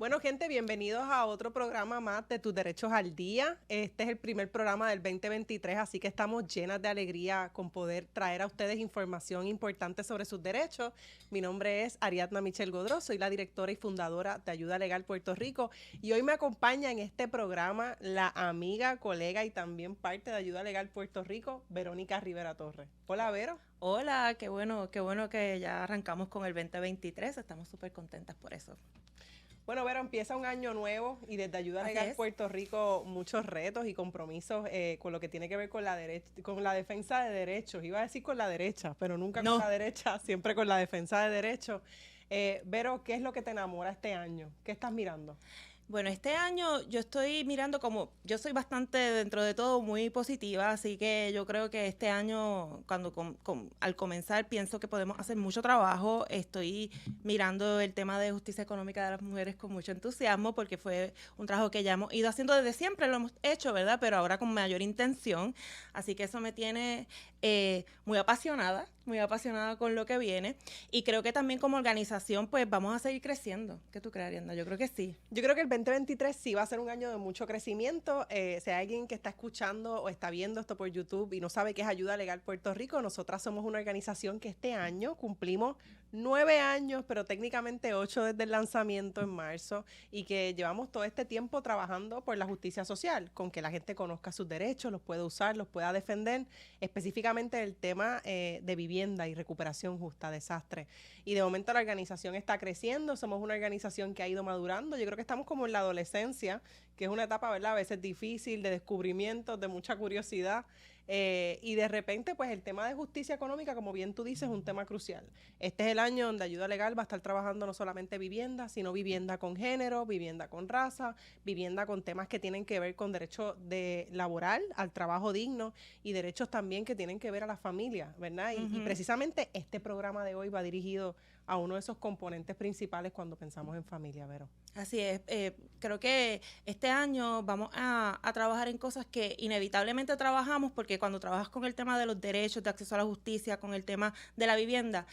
Bueno, gente, bienvenidos a otro programa más de Tus Derechos al Día. Este es el primer programa del 2023, así que estamos llenas de alegría con poder traer a ustedes información importante sobre sus derechos. Mi nombre es Ariadna Michelle Godró, soy la directora y fundadora de Ayuda Legal Puerto Rico y hoy me acompaña en este programa la amiga, colega y también parte de Ayuda Legal Puerto Rico, Verónica Rivera Torres. Hola, Vero. Hola, qué bueno que ya arrancamos con el 2023, estamos súper contentas por eso. Bueno, Vero, empieza un año nuevo y desde Ayuda Así Legal es. Puerto Rico muchos retos y compromisos con lo que tiene que ver con con la defensa de derechos. Iba a decir con la derecha, pero nunca con la No, derecha, siempre con la defensa de derechos. Vero, ¿qué es lo que te enamora este año? ¿Qué estás mirando? bueno, este año yo estoy mirando como, yo soy bastante dentro de todo muy positiva, así que yo creo que este año, cuando al comenzar, pienso que podemos hacer mucho trabajo. Estoy mirando el tema de justicia económica de las mujeres con mucho entusiasmo, porque fue un trabajo que ya hemos ido haciendo desde siempre, lo hemos hecho, ¿verdad? Pero ahora con mayor intención, así que eso me tiene muy apasionada con lo que viene, y creo que también como organización, pues vamos a seguir creciendo. ¿Qué tú crees, Arianda? Yo creo que sí. Yo creo que el 2023 sí va a ser un año de mucho crecimiento. Si hay alguien que está escuchando o está viendo esto por YouTube y no sabe qué es Ayuda Legal Puerto Rico, nosotras somos una organización que este año cumplimos 9 años, pero técnicamente 8 desde el lanzamiento en marzo, y que llevamos todo este tiempo trabajando por la justicia social, con que la gente conozca sus derechos, los pueda usar, los pueda defender, específicamente el tema de vivienda y recuperación justa, desastre. Y de momento la organización está creciendo, somos una organización que ha ido madurando. Yo creo que estamos como en la adolescencia, que es una etapa, ¿verdad? A veces difícil, de descubrimiento, de mucha curiosidad. Y de repente, pues el tema de justicia económica, como bien tú dices, es un tema crucial. Este es el año donde Ayuda Legal va a estar trabajando no solamente vivienda, sino vivienda con género, vivienda con raza, vivienda con temas que tienen que ver con derecho de laboral, al trabajo digno, y derechos también que tienen que ver a la familia, ¿verdad? Y precisamente este programa de hoy va dirigido a uno de esos componentes principales cuando pensamos en familia, Vero. Así es, creo que este año vamos a trabajar en cosas que inevitablemente trabajamos, porque cuando trabajas con el tema de los derechos, de acceso a la justicia, con el tema de la vivienda,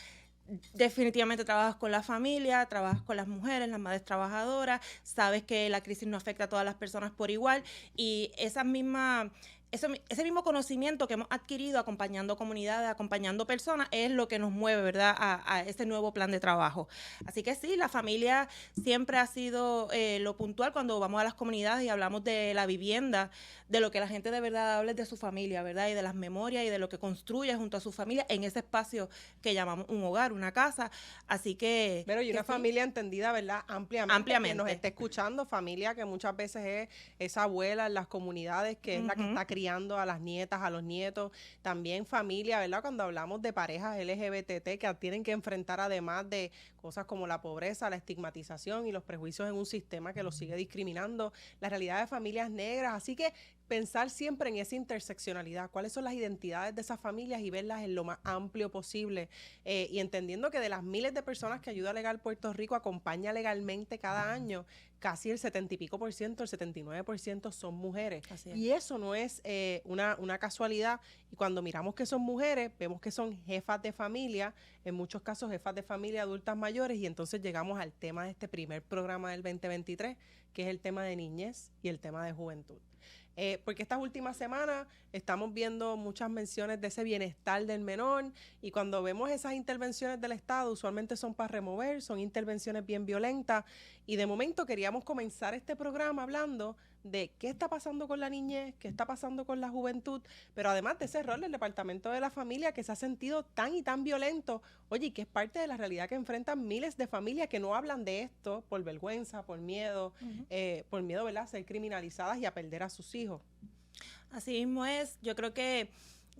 definitivamente trabajas con la familia, trabajas con las mujeres, las madres trabajadoras, sabes que la crisis no afecta a todas las personas por igual, y ese mismo conocimiento que hemos adquirido acompañando comunidades, acompañando personas, es lo que nos mueve, ¿verdad?, a ese nuevo plan de trabajo. Así que sí, la familia siempre ha sido lo puntual cuando vamos a las comunidades y hablamos de la vivienda, de lo que la gente de verdad habla de su familia, ¿verdad?, y de las memorias y de lo que construye junto a su familia en ese espacio que llamamos un hogar, una casa. Así Pero y que una sí, familia entendida, ¿verdad? Ampliamente, quien nos ampliamente. esté escuchando, familia que muchas veces es esa abuela en las comunidades, que es la que Ujú. está criando a las nietas, a los nietos, también familia, ¿verdad? Cuando hablamos de parejas LGBTT que tienen que enfrentar, además de cosas como la pobreza, la estigmatización y los prejuicios en un sistema que los sigue discriminando, la realidad de familias negras, así que pensar siempre en esa interseccionalidad, cuáles son las identidades de esas familias y verlas en lo más amplio posible, y entendiendo que de las miles de personas que Ayuda Legal Puerto Rico acompaña legalmente cada año, casi el 70 y pico por ciento, el 79% son mujeres. Así es. Y eso no es una casualidad. Y cuando miramos que son mujeres, vemos que son jefas de familia, en muchos casos jefas de familia adultas mayores, y entonces llegamos al tema de este primer programa del 2023, que es el tema de niñez y el tema de juventud. Porque estas últimas semanas estamos viendo muchas menciones de ese bienestar del menor, y cuando vemos esas intervenciones del Estado, usualmente son para remover, son intervenciones bien violentas, y de momento queríamos comenzar este programa hablando de qué está pasando con la niñez, qué está pasando con la juventud, pero además de ese rol del Departamento de la Familia que se ha sentido tan y tan violento, oye, y que es parte de la realidad que enfrentan miles de familias que no hablan de esto por vergüenza, por miedo, ¿verdad?, a ser criminalizadas y a perder a sus hijos. Así mismo es. Yo creo que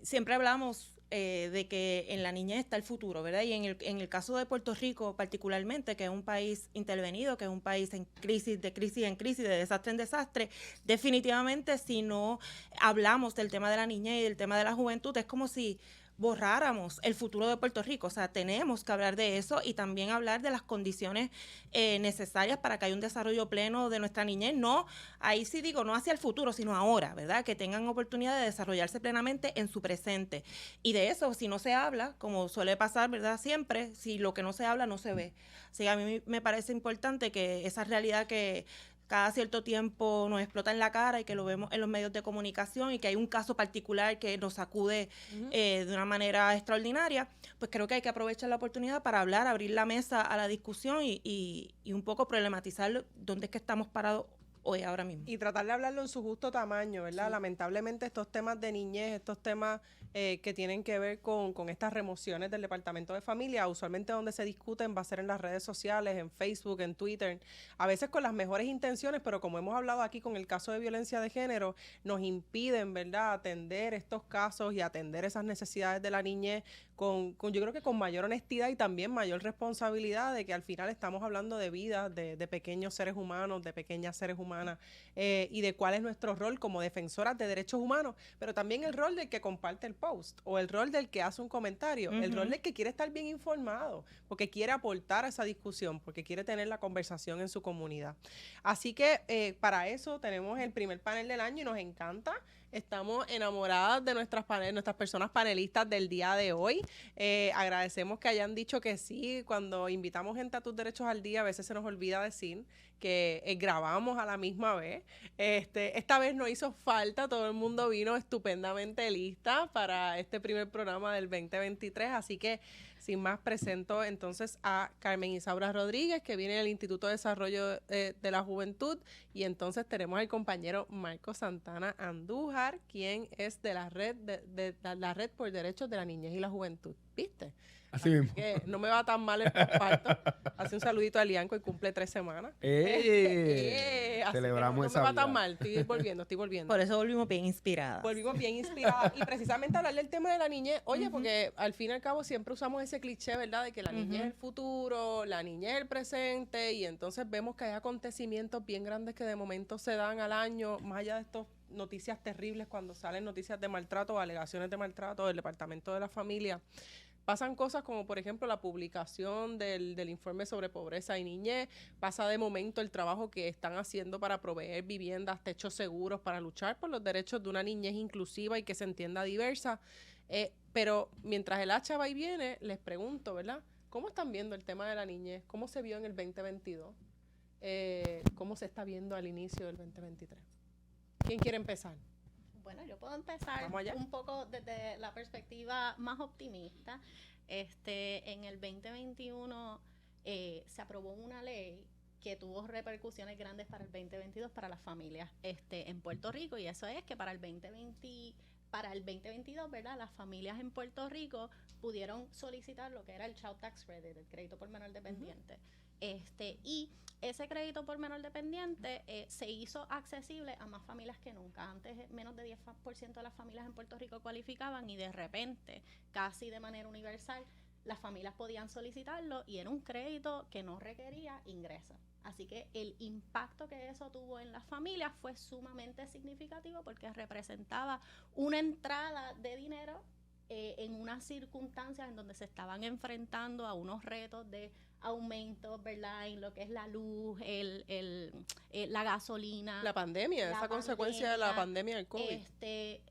siempre hablamos de que en la niñez está el futuro, ¿verdad? Y en el caso de Puerto Rico particularmente, que es un país intervenido, que es un país en crisis, de crisis en crisis, de desastre en desastre, definitivamente si no hablamos del tema de la niñez y del tema de la juventud, es como si borráramos el futuro de Puerto Rico. O sea, tenemos que hablar de eso y también hablar de las condiciones necesarias para que haya un desarrollo pleno de nuestra niñez. No, ahí sí digo, no hacia el futuro, sino ahora, ¿verdad? Que tengan oportunidad de desarrollarse plenamente en su presente. Y de eso, si no se habla, como suele pasar, ¿verdad? Siempre, si lo que no se habla no se ve. Así que a mí me parece importante que esa realidad que cada cierto tiempo nos explota en la cara y que lo vemos en los medios de comunicación y que hay un caso particular que nos sacude de una manera extraordinaria, pues creo que hay que aprovechar la oportunidad para hablar, abrir la mesa a la discusión y un poco problematizar dónde es que estamos parados hoy, ahora mismo. Y tratar de hablarlo en su justo tamaño, ¿verdad? Sí. Lamentablemente estos temas de niñez, estos temas que tienen que ver con estas remociones del Departamento de Familia, usualmente donde se discuten va a ser en las redes sociales, en Facebook, en Twitter, a veces con las mejores intenciones, pero como hemos hablado aquí con el caso de violencia de género, nos impiden, ¿verdad?, atender estos casos y atender esas necesidades de la niñez yo creo que con mayor honestidad y también mayor responsabilidad de que al final estamos hablando de vidas, de pequeños seres humanos, de pequeñas seres humanas y de cuál es nuestro rol como defensoras de derechos humanos, pero también el rol del que comparte el post o el rol del que hace un comentario, el rol del que quiere estar bien informado, porque quiere aportar a esa discusión, porque quiere tener la conversación en su comunidad. Así que para eso tenemos el primer panel del año y nos encanta. Estamos enamoradas de nuestras personas panelistas del día de hoy. Agradecemos que hayan dicho que sí. Cuando invitamos gente a Tus Derechos al Día, a veces se nos olvida decir que grabamos a la misma vez. Esta vez no hizo falta, todo el mundo vino estupendamente lista para este primer programa del 2023, así que sin más presento entonces a Carmen Isaura Rodríguez, que viene del Instituto de Desarrollo de la Juventud, y entonces tenemos al compañero Marco Santana Andújar, quien es de la red de la Red por Derechos de la Niñez y la Juventud. ¿Viste? Así mismo. Que no me va tan mal el parto. Hace un saludito a Lianco y cumple 3 semanas. Celebramos no esa me va vida. tan mal, estoy volviendo. Por eso volvimos bien inspiradas. Y precisamente hablar del tema de la niñez, oye, porque al fin y al cabo siempre usamos ese cliché, ¿verdad? De que la niñez es el futuro, la niñez es el presente, y entonces vemos que hay acontecimientos bien grandes que de momento se dan al año, más allá de estos noticias terribles cuando salen noticias de maltrato o alegaciones de maltrato del Departamento de la Familia. Pasan cosas como, por ejemplo, la publicación del informe sobre pobreza y niñez. Pasa de momento el trabajo que están haciendo para proveer viviendas, techos seguros, para luchar por los derechos de una niñez inclusiva y que se entienda diversa. Pero mientras el hacha va y viene, les pregunto, ¿verdad? ¿Cómo están viendo el tema de la niñez? ¿Cómo se vio en el 2022? ¿Cómo se está viendo al inicio del 2023? ¿Quién quiere empezar? Bueno, yo puedo empezar un poco desde la perspectiva más optimista. En el 2021 se aprobó una ley que tuvo repercusiones grandes para el 2022 para las familias en Puerto Rico, y eso es que para el 2022, ¿verdad? Las familias en Puerto Rico pudieron solicitar lo que era el Child Tax Credit, el crédito por menor dependiente. Y ese crédito por menor dependiente se hizo accesible a más familias que nunca. Antes menos de 10% de las familias en Puerto Rico cualificaban, y de repente, casi de manera universal, las familias podían solicitarlo, y era un crédito que no requería ingresos. Así que el impacto que eso tuvo en las familias fue sumamente significativo, porque representaba una entrada de dinero en unas circunstancias en donde se estaban enfrentando a unos retos de aumentos, ¿verdad?, en lo que es la luz, la gasolina. La pandemia, esa consecuencia de la pandemia del COVID.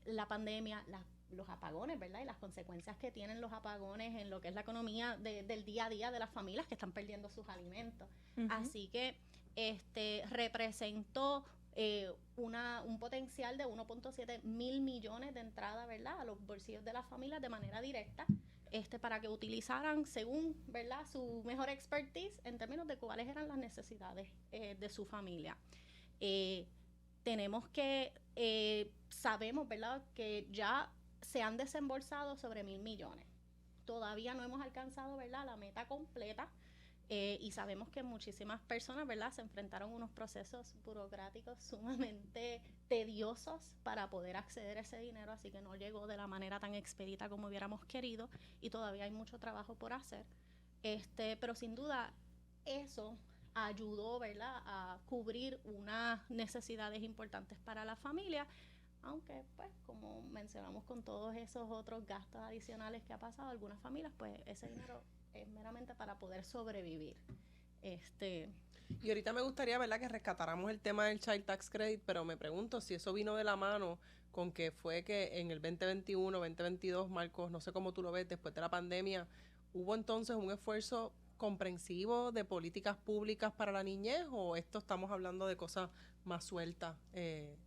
La pandemia, los apagones, ¿verdad?, y las consecuencias que tienen los apagones en lo que es la economía del día a día de las familias que están perdiendo sus alimentos. Así que representó un potencial de 1.7 mil millones de entrada, ¿verdad?, a los bolsillos de las familias de manera directa, para que utilizaran según, ¿verdad?, su mejor expertise en términos de cuáles eran las necesidades de su familia. Sabemos, ¿verdad?, que ya se han desembolsado sobre 1,000 millones. Todavía no hemos alcanzado, ¿verdad?, la meta completa. Y sabemos que muchísimas personas, ¿verdad?, se enfrentaron a unos procesos burocráticos sumamente tediosos para poder acceder a ese dinero, así que no llegó de la manera tan expedita como hubiéramos querido, y todavía hay mucho trabajo por hacer. Pero sin duda eso ayudó, ¿verdad?, a cubrir unas necesidades importantes para la familia, aunque pues como mencionamos con todos esos otros gastos adicionales que ha pasado algunas familias, pues ese dinero es meramente para poder sobrevivir. Y ahorita me gustaría, ¿verdad?, que rescatáramos el tema del Child Tax Credit, pero me pregunto si eso vino de la mano con que fue que en el 2021, 2022, Marcos, no sé cómo tú lo ves, después de la pandemia, ¿hubo entonces un esfuerzo comprensivo de políticas públicas para la niñez, o esto estamos hablando de cosas más sueltas,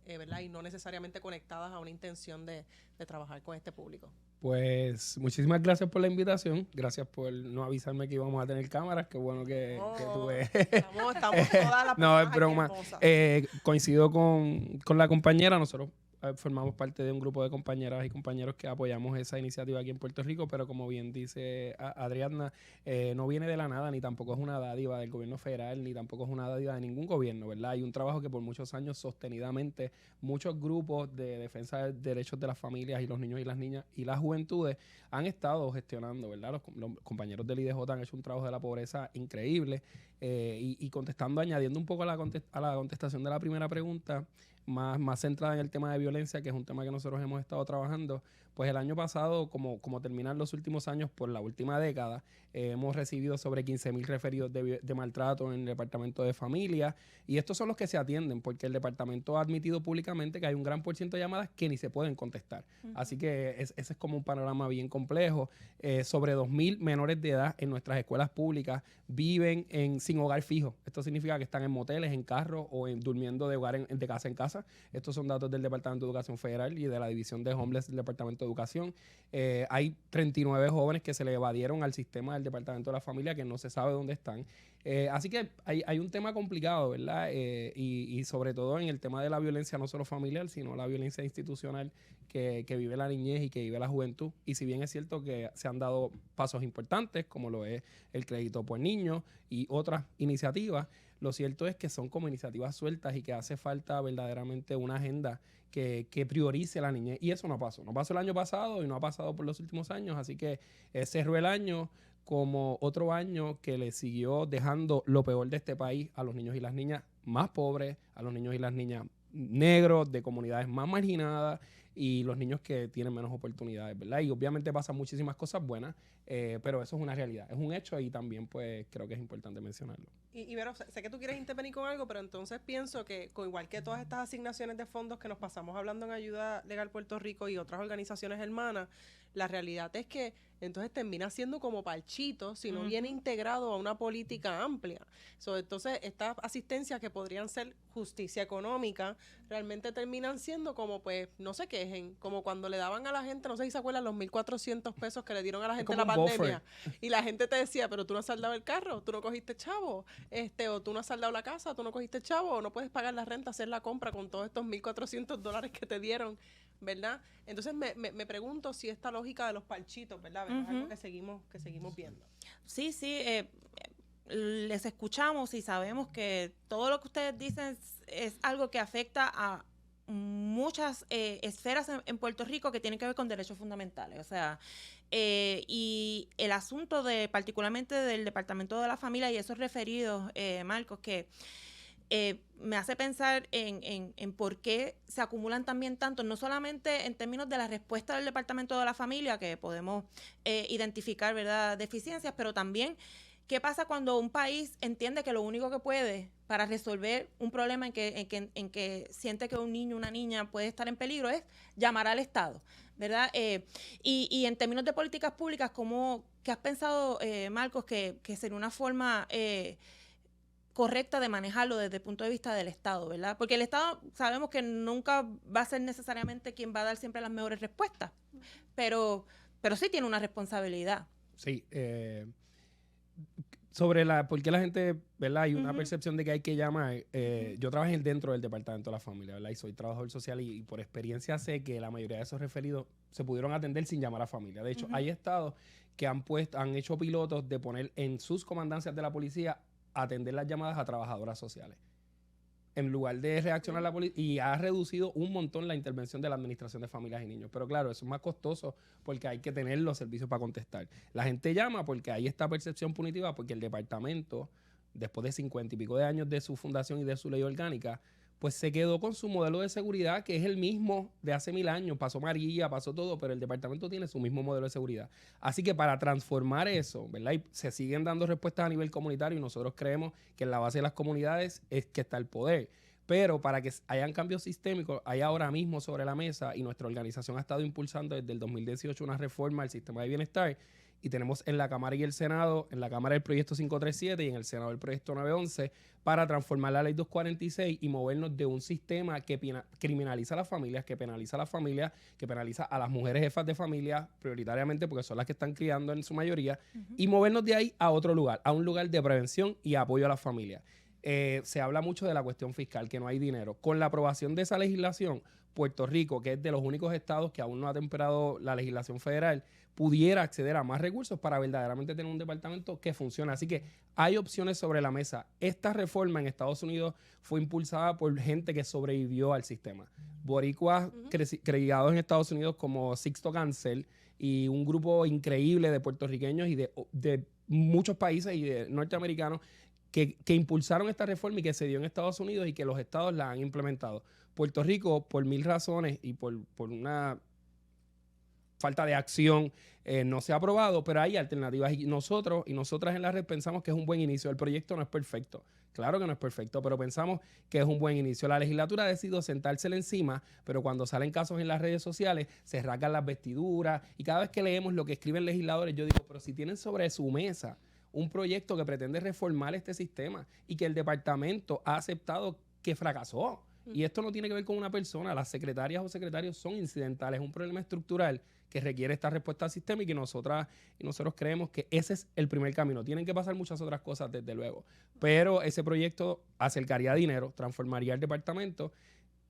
¿verdad?, y no necesariamente conectadas a una intención de trabajar con este público? Pues muchísimas gracias por la invitación. Gracias por no avisarme que íbamos a tener cámaras. Qué bueno que tuve. Estamos todas las No, es personas broma. aquí hermosas. Coincido con la compañera. Nosotros formamos parte de un grupo de compañeras y compañeros que apoyamos esa iniciativa aquí en Puerto Rico, pero como bien dice Adriana, no viene de la nada, ni tampoco es una dádiva del gobierno federal, ni tampoco es una dádiva de ningún gobierno, ¿verdad? Hay un trabajo que por muchos años sostenidamente muchos grupos de defensa de derechos de las familias y los niños y las niñas y las juventudes han estado gestionando, ¿verdad? Los compañeros del IDJ han hecho un trabajo de la pobreza increíble, y contestando, añadiendo un poco a la contestación de la primera pregunta, más centrada en el tema de violencia, que es un tema que nosotros hemos estado trabajando. Pues el año pasado, como terminan los últimos años por la última década, hemos recibido sobre 15,000 referidos de maltrato en el Departamento de Familia, y estos son los que se atienden, porque el departamento ha admitido públicamente que hay un gran % de llamadas que ni se pueden contestar. Así que ese es como un panorama bien complejo. Sobre 2,000 menores de edad en nuestras escuelas públicas viven sin hogar fijo. Esto significa que están en moteles, en carros o durmiendo de casa en casa. Estos son datos del Departamento de Educación Federal y de la División de Homeless del Departamento de Educación. Hay 39 jóvenes que se le evadieron al sistema del Departamento de la Familia, que no se sabe dónde están. Así que hay un tema complicado, ¿verdad? Y sobre todo en el tema de la violencia, no solo familiar, sino la violencia institucional que vive la niñez y que vive la juventud. Y si bien es cierto que se han dado pasos importantes, como lo es el crédito por niños y otras iniciativas, lo cierto es que son como iniciativas sueltas y que hace falta verdaderamente una agenda que priorice la niñez. Y eso no pasó. No pasó el año pasado y no ha pasado por los últimos años. Así que cerró el año como otro año que le siguió dejando lo peor de este país a los niños y las niñas más pobres, a los niños y las niñas negros, de comunidades más marginadas, y los niños que tienen menos oportunidades, ¿verdad? Y obviamente pasan muchísimas cosas buenas, pero eso es una realidad, es un hecho, y también pues creo que es importante mencionarlo. Y Vero, sé que tú quieres intervenir con algo, pero entonces pienso que, igual que todas estas asignaciones de fondos que nos pasamos hablando en Ayuda Legal Puerto Rico y otras organizaciones hermanas, la realidad es que entonces termina siendo como parchito si no viene integrado a una política amplia. Entonces, estas asistencias que podrían ser justicia económica, realmente terminan siendo como, pues, no se quejen, como cuando le daban a la gente, no sé si se acuerdan, los 1,400 pesos que le dieron a la gente en la pandemia. Y la gente te decía, pero tú no has saldado el carro, tú no cogiste chavo, o tú no has saldado la casa, tú no cogiste chavo, o no puedes pagar la renta, hacer la compra con todos estos $1,400 que te dieron, ¿verdad? Entonces me pregunto si esta lógica de los parchitos, ¿verdad? Es algo que seguimos viendo. Sí, les escuchamos y sabemos que todo lo que ustedes dicen es algo que afecta a muchas esferas en Puerto Rico que tienen que ver con derechos fundamentales. O sea, y el asunto particularmente del Departamento de la Familia y esos referidos, Marcos, que me hace pensar en por qué se acumulan también tanto, no solamente en términos de la respuesta del Departamento de la Familia, que podemos identificar, ¿verdad?, deficiencias, pero también qué pasa cuando un país entiende que lo único que puede para resolver un problema en que siente que un niño o una niña puede estar en peligro es llamar al Estado, ¿verdad? Y en términos de políticas públicas, ¿qué has pensado, Marcos, que sería una forma correcta de manejarlo desde el punto de vista del Estado, ¿verdad? Porque el Estado sabemos que nunca va a ser necesariamente quien va a dar siempre las mejores respuestas, pero sí tiene una responsabilidad. Sí, sobre por qué la gente, ¿verdad? Hay una percepción de que hay que llamar. Yo trabajé dentro del Departamento de la Familia, ¿verdad? Y soy trabajador social y por experiencia sé que la mayoría de esos referidos se pudieron atender sin llamar a familia. De hecho, hay estados que han hecho pilotos de poner en sus comandancias de la policía atender las llamadas a trabajadoras sociales en lugar de reaccionar a la policía, y ha reducido un montón la intervención de la Administración de Familias y Niños. Pero claro, eso es más costoso porque hay que tener los servicios para contestar. La gente llama porque hay esta percepción punitiva, porque el departamento, después de 50 y pico de años de su fundación y de su ley orgánica, pues se quedó con su modelo de seguridad, que es el mismo de hace 1000 años. Pasó María, pasó todo, pero el departamento tiene su mismo modelo de seguridad. Así que para transformar eso, ¿verdad? Y se siguen dando respuestas a nivel comunitario y nosotros creemos que en la base de las comunidades es que está el poder. Pero para que hayan cambios sistémicos, hay ahora mismo sobre la mesa, y nuestra organización ha estado impulsando desde el 2018 una reforma del sistema de bienestar, y tenemos en la Cámara y el Senado, en la Cámara el proyecto 537 y en el Senado el proyecto 911, para transformar la ley 246 y movernos de un sistema que criminaliza a las familias, que penaliza a las familias, que penaliza a las mujeres jefas de familia, prioritariamente porque son las que están criando en su mayoría, y movernos de ahí a otro lugar, a un lugar de prevención y apoyo a las familias. Se habla mucho de la cuestión fiscal, que no hay dinero. Con la aprobación de esa legislación, Puerto Rico, que es de los únicos estados que aún no ha temperado la legislación federal, pudiera acceder a más recursos para verdaderamente tener un departamento que funcione. Así que hay opciones sobre la mesa. Esta reforma en Estados Unidos fue impulsada por gente que sobrevivió al sistema. Boricuas criados en Estados Unidos como Sixto Cancel y un grupo increíble de puertorriqueños y de muchos países y de norteamericanos que impulsaron esta reforma y que se dio en Estados Unidos y que los estados la han implementado. Puerto Rico, por 1000 razones y por una falta de acción, no se ha aprobado, pero hay alternativas y nosotros y nosotras en la red pensamos que es un buen inicio. El proyecto no es perfecto, claro que no es perfecto, pero pensamos que es un buen inicio. La legislatura ha decidido sentársela encima, pero cuando salen casos en las redes sociales se rasgan las vestiduras y cada vez que leemos lo que escriben legisladores, yo digo, pero si tienen sobre su mesa un proyecto que pretende reformar este sistema y que el departamento ha aceptado que fracasó. Y esto no tiene que ver con una persona, las secretarias o secretarios son incidentales, es un problema estructural que requiere esta respuesta sistémica y nosotros creemos que ese es el primer camino. Tienen que pasar muchas otras cosas, desde luego, pero ese proyecto acercaría dinero, transformaría el departamento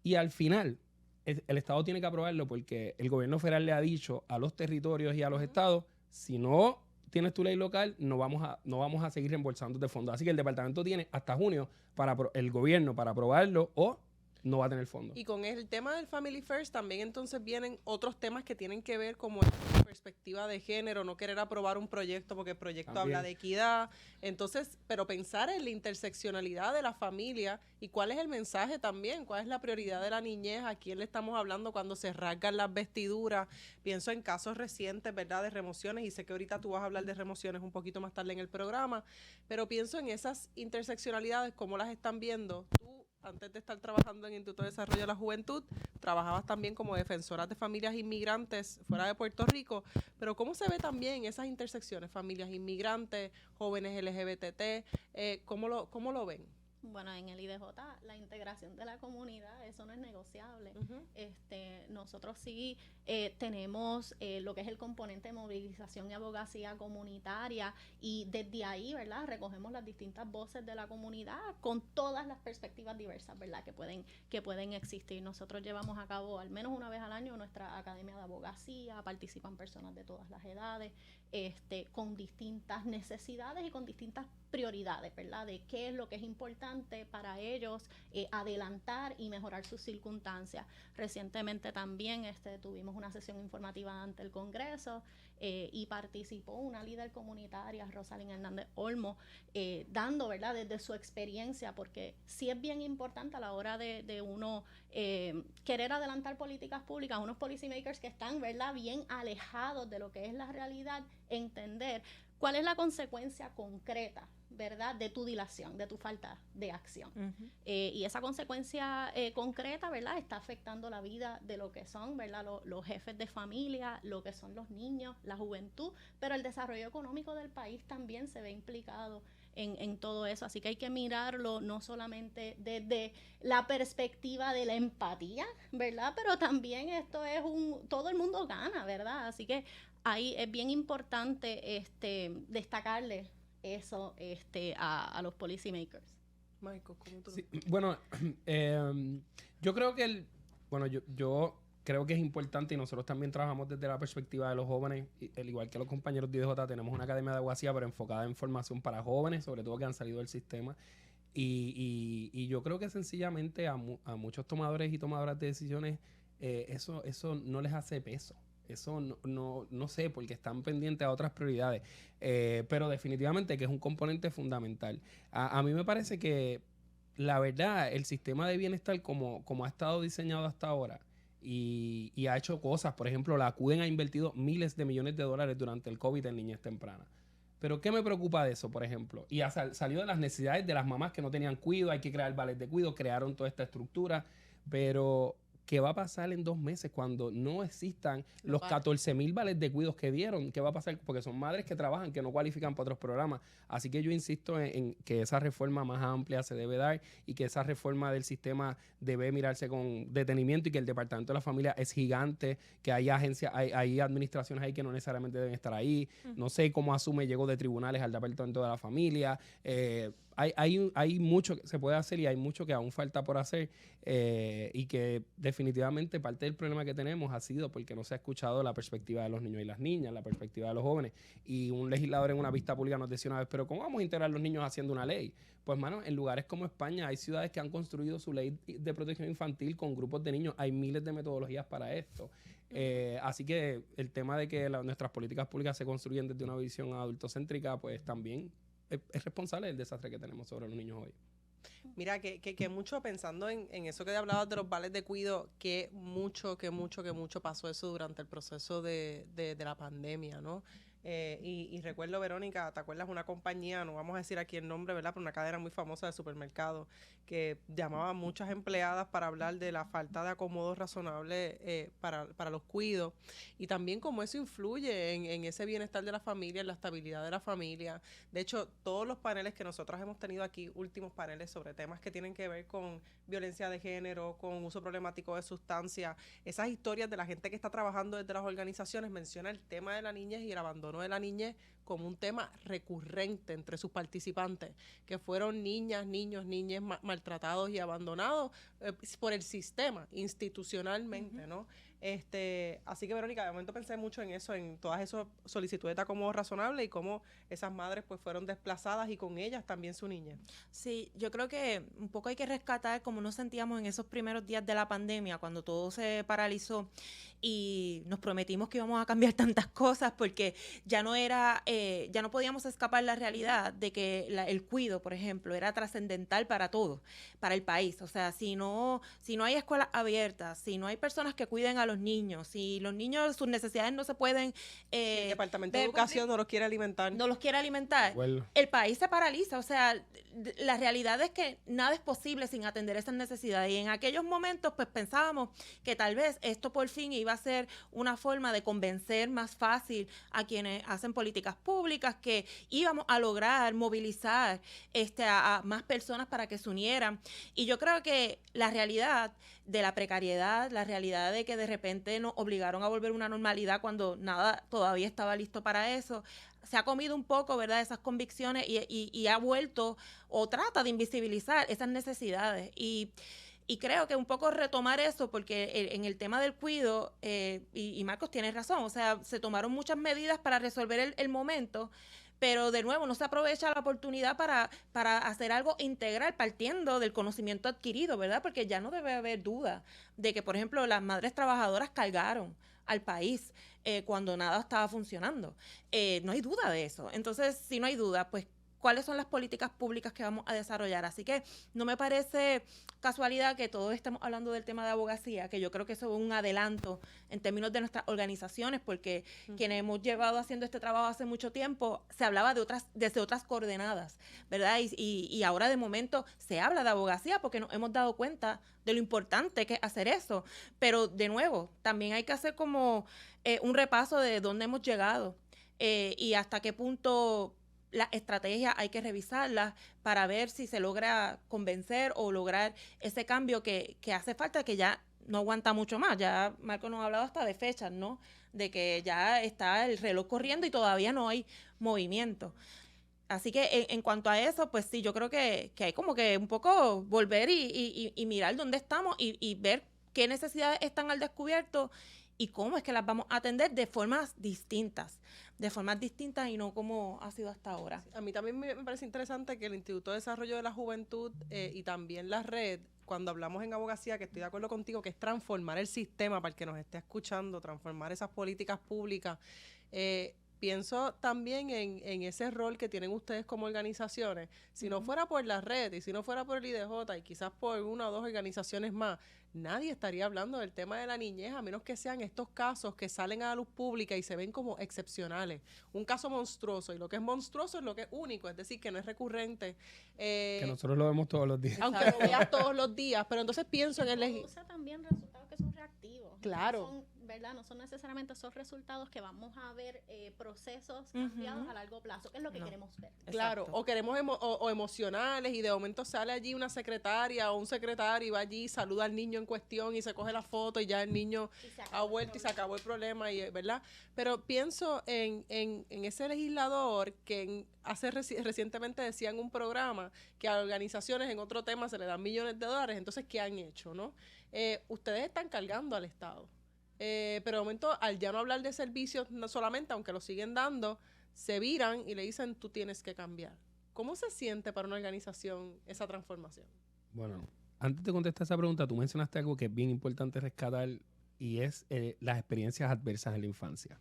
y al final el Estado tiene que aprobarlo porque el gobierno federal le ha dicho a los territorios y a los estados, si no tienes tu ley local, no vamos a seguir reembolsando de fondos. Así que el departamento tiene hasta junio para el gobierno para aprobarlo o no va a tener fondos. Y con el tema del Family First también entonces vienen otros temas que tienen que ver como la perspectiva de género, no querer aprobar un proyecto porque el proyecto También habla de equidad. Entonces, pero pensar en la interseccionalidad de la familia y cuál es el mensaje también, cuál es la prioridad de la niñez, a quién le estamos hablando cuando se rasgan las vestiduras. Pienso en casos recientes, ¿verdad?, de remociones, y sé que ahorita tú vas a hablar de remociones un poquito más tarde en el programa, pero pienso en esas interseccionalidades, cómo las están viendo. Tú, antes de estar trabajando en Instituto de Desarrollo de la Juventud, trabajabas también como defensora de familias inmigrantes fuera de Puerto Rico, pero ¿cómo se ve también esas intersecciones? Familias inmigrantes, jóvenes LGBT, ¿cómo lo ven? Bueno, en el IDJ la integración de la comunidad, eso no es negociable. Nosotros sí tenemos lo que es el componente de movilización y abogacía comunitaria y desde ahí, ¿verdad?, recogemos las distintas voces de la comunidad con todas las perspectivas diversas, ¿verdad?, que pueden existir. Nosotros llevamos a cabo al menos una vez al año nuestra academia de abogacía, participan personas de todas las edades, con distintas necesidades y con distintas prioridades, ¿verdad?, de qué es lo que es importante para ellos adelantar y mejorar sus circunstancias. Recientemente también tuvimos una sesión informativa ante el Congreso y participó una líder comunitaria, Rosalind Hernández Olmo, dando, ¿verdad?, desde su experiencia, porque sí es bien importante a la hora de uno querer adelantar políticas públicas, unos policymakers que están, ¿verdad?, bien alejados de lo que es la realidad, entender cuál es la consecuencia concreta, ¿verdad?, de tu dilación, de tu falta de acción. Y esa consecuencia concreta, ¿verdad?, está afectando la vida de lo que son, ¿verdad?, los jefes de familia, lo que son los niños, la juventud, pero el desarrollo económico del país también se ve implicado en todo eso. Así que hay que mirarlo no solamente desde la perspectiva de la empatía, ¿verdad?, pero también esto es todo el mundo gana, ¿verdad? Así que ahí es bien importante destacarle eso a los policymakers. Michael, ¿cómo tú? Sí, bueno, yo creo que yo creo que es importante y nosotros también trabajamos desde la perspectiva de los jóvenes, al igual que los compañeros de IDJ, tenemos una academia de abogacía pero enfocada en formación para jóvenes, sobre todo que han salido del sistema. Y yo creo que sencillamente a muchos tomadores y tomadoras de decisiones eso no les hace peso. Eso no sé, porque están pendientes a otras prioridades. Pero definitivamente que es un componente fundamental. A mí me parece que la verdad, el sistema de bienestar como ha estado diseñado hasta ahora y ha hecho cosas, por ejemplo, la ACUDEN ha invertido miles de millones de dólares durante el COVID en niñez temprana. Pero ¿qué me preocupa de eso, por ejemplo? Y salió de las necesidades de las mamás que no tenían cuido, hay que crear vales de cuido, crearon toda esta estructura, pero ¿qué va a pasar en 2 meses cuando no existan los 14,000 vales de cuidos que dieron? ¿Qué va a pasar? Porque son madres que trabajan, que no cualifican para otros programas. Así que yo insisto en que esa reforma más amplia se debe dar y que esa reforma del sistema debe mirarse con detenimiento y que el Departamento de la Familia es gigante, que hay agencias, hay administraciones ahí que no necesariamente deben estar ahí. No sé cómo asume, llegó de tribunales al Departamento de la Familia. Hay mucho que se puede hacer y hay mucho que aún falta por hacer y que definitivamente parte del problema que tenemos ha sido porque no se ha escuchado la perspectiva de los niños y las niñas, la perspectiva de los jóvenes. Y un legislador en una vista pública nos decía una vez, pero ¿cómo vamos a integrar a los niños haciendo una ley? Pues, mano, en lugares como España hay ciudades que han construido su ley de protección infantil con grupos de niños. Hay miles de metodologías para esto. Así que el tema de que nuestras políticas públicas se construyen desde una visión adultocéntrica, pues también es responsable del desastre que tenemos sobre los niños hoy. Mira, que mucho pensando en eso que hablabas de los vales de cuido, que mucho pasó eso durante el proceso de la pandemia, ¿no? Y recuerdo, Verónica, ¿te acuerdas? Una compañía, no vamos a decir aquí el nombre, ¿verdad? Pero una cadena muy famosa de supermercados que llamaba a muchas empleadas para hablar de la falta de acomodo razonable para los cuidos y también cómo eso influye en ese bienestar de la familia, en la estabilidad de la familia. De hecho, todos los paneles que nosotros hemos tenido aquí, últimos paneles sobre temas que tienen que ver con violencia de género, con uso problemático de sustancias, esas historias de la gente que está trabajando desde las organizaciones menciona el tema de la niñez y el abandono de la niñez como un tema recurrente entre sus participantes, que fueron niñas, niños, niñas maltratados y abandonados por el sistema institucionalmente, ¿no? Así que, Verónica, de momento pensé mucho en eso, en todas esas solicitudes de acomodo razonable y cómo esas madres pues fueron desplazadas y con ellas también su niña. Sí, yo creo que un poco hay que rescatar cómo nos sentíamos en esos primeros días de la pandemia, cuando todo se paralizó y nos prometimos que íbamos a cambiar tantas cosas porque ya no podíamos escapar la realidad de que el cuido, por ejemplo, era trascendental para todo, para el país. O sea, si no hay escuelas abiertas, si no hay personas que cuiden a los niños, si los niños, sus necesidades no se pueden... el Departamento de Educación no los quiere alimentar. No los quiere alimentar. Bueno. El país se paraliza. O sea, la realidad es que nada es posible sin atender esas necesidades. Y en aquellos momentos, pues pensábamos que tal vez esto por fin iba a ser una forma de convencer más fácil a quienes hacen políticas públicas, que íbamos a lograr movilizar a más personas para que se unieran. Y yo creo que la realidad de la precariedad, la realidad de que de repente nos obligaron a volver a una normalidad cuando nada todavía estaba listo para eso, se ha comido un poco, ¿verdad?, esas convicciones y ha vuelto o trata de invisibilizar esas necesidades. Y creo que un poco retomar eso, porque en el tema del cuido, y Marcos tiene razón, o sea, se tomaron muchas medidas para resolver el momento, pero de nuevo no se aprovecha la oportunidad para hacer algo integral partiendo del conocimiento adquirido, ¿verdad? Porque ya no debe haber duda de que, por ejemplo, las madres trabajadoras cargaron al país cuando nada estaba funcionando. No hay duda de eso. Entonces, si no hay duda, pues cuáles son las políticas públicas que vamos a desarrollar. Así que no me parece casualidad que todos estemos hablando del tema de abogacía, que yo creo que eso es un adelanto en términos de nuestras organizaciones, porque quienes hemos llevado haciendo este trabajo hace mucho tiempo, se hablaba desde otras coordenadas, ¿verdad? Y ahora de momento se habla de abogacía porque nos hemos dado cuenta de lo importante que es hacer eso. Pero de nuevo, también hay que hacer como un repaso de dónde hemos llegado y hasta qué punto las estrategias hay que revisarlas para ver si se logra convencer o lograr ese cambio que hace falta, que ya no aguanta mucho más. Ya Marco nos ha hablado hasta de fechas, ¿no? De que ya está el reloj corriendo y todavía no hay movimiento. Así que en cuanto a eso, pues sí, yo creo que hay como que un poco volver y mirar dónde estamos y ver qué necesidades están al descubierto y cómo es que las vamos a atender de formas distintas y no como ha sido hasta ahora. A mí también me parece interesante que el Instituto de Desarrollo de la Juventud y también la red, cuando hablamos en abogacía, que estoy de acuerdo contigo, que es transformar el sistema para el que nos esté escuchando, transformar esas políticas públicas, pienso también en ese rol que tienen ustedes como organizaciones. Si no fuera por la red y si no fuera por el IDJ y quizás por una o dos organizaciones más, nadie estaría hablando del tema de la niñez, a menos que sean estos casos que salen a la luz pública y se ven como excepcionales. Un caso monstruoso, y lo que es monstruoso es lo que es único, es decir, que no es recurrente. Que nosotros lo vemos todos los días. Aunque lo veas todos los días, pero entonces pienso en el Produce también resultados que son reactivos. Claro. No son, ¿verdad? No son necesariamente esos resultados que vamos a ver procesos cambiados a largo plazo, que es lo que queremos ver. Claro, Exacto. o queremos o emocionales y de momento sale allí una secretaria o un secretario y va allí, saluda al niño en cuestión y se coge la foto y ya el niño ha vuelto y se acabó el problema, y, ¿verdad? Pero pienso en ese legislador que recientemente decía en un programa que a organizaciones en otro tema se le dan millones de dólares, entonces, ¿qué han hecho, no? Ustedes están cargando al Estado. Pero de momento, al ya no hablar de servicios no solamente, aunque lo siguen dando, se viran y le dicen, tú tienes que cambiar. ¿Cómo se siente para una organización esa transformación? Bueno, antes de contestar esa pregunta, tú mencionaste algo que es bien importante rescatar y es las experiencias adversas en la infancia.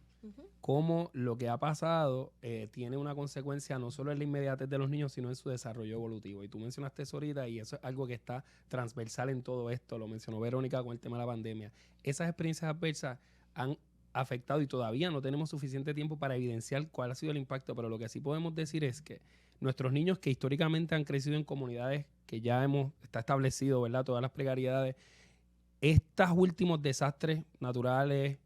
Cómo lo que ha pasado tiene una consecuencia no solo en la inmediatez de los niños, sino en su desarrollo evolutivo. Y tú mencionaste eso ahorita y eso es algo que está transversal en todo esto. Lo mencionó Verónica con el tema de la pandemia. Esas experiencias adversas han afectado y todavía no tenemos suficiente tiempo para evidenciar cuál ha sido el impacto, pero lo que sí podemos decir es que nuestros niños que históricamente han crecido en comunidades que ya está establecido, ¿verdad? Todas las precariedades, estos últimos desastres naturales,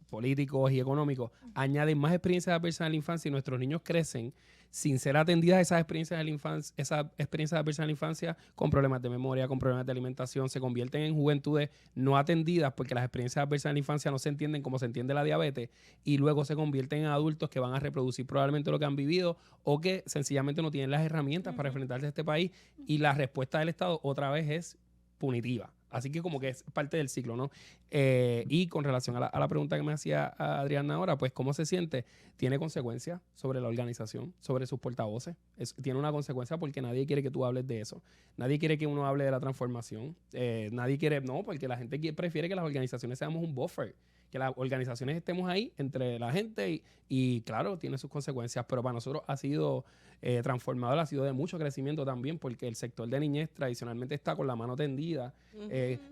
políticos y económicos, añaden más experiencias adversas en la infancia y nuestros niños crecen sin ser atendidas esas experiencias adversas en la infancia con problemas de memoria, con problemas de alimentación, se convierten en juventudes no atendidas porque las experiencias adversas en la infancia no se entienden como se entiende la diabetes y luego se convierten en adultos que van a reproducir probablemente lo que han vivido o que sencillamente no tienen las herramientas para enfrentarse a este país y la respuesta del Estado otra vez es punitiva. Así que como que es parte del ciclo, ¿no? Y con relación a la pregunta que me hacía Adriana ahora, pues ¿cómo se siente? Tiene consecuencias sobre la organización, sobre sus portavoces. Tiene una consecuencia porque nadie quiere que tú hables de eso. Nadie quiere que uno hable de la transformación. Nadie quiere, no, porque la gente prefiere que las organizaciones seamos un buffer. Que las organizaciones estemos ahí entre la gente y claro, tiene sus consecuencias, pero para nosotros ha sido transformador, ha sido de mucho crecimiento también, porque el sector de niñez tradicionalmente está con la mano tendida,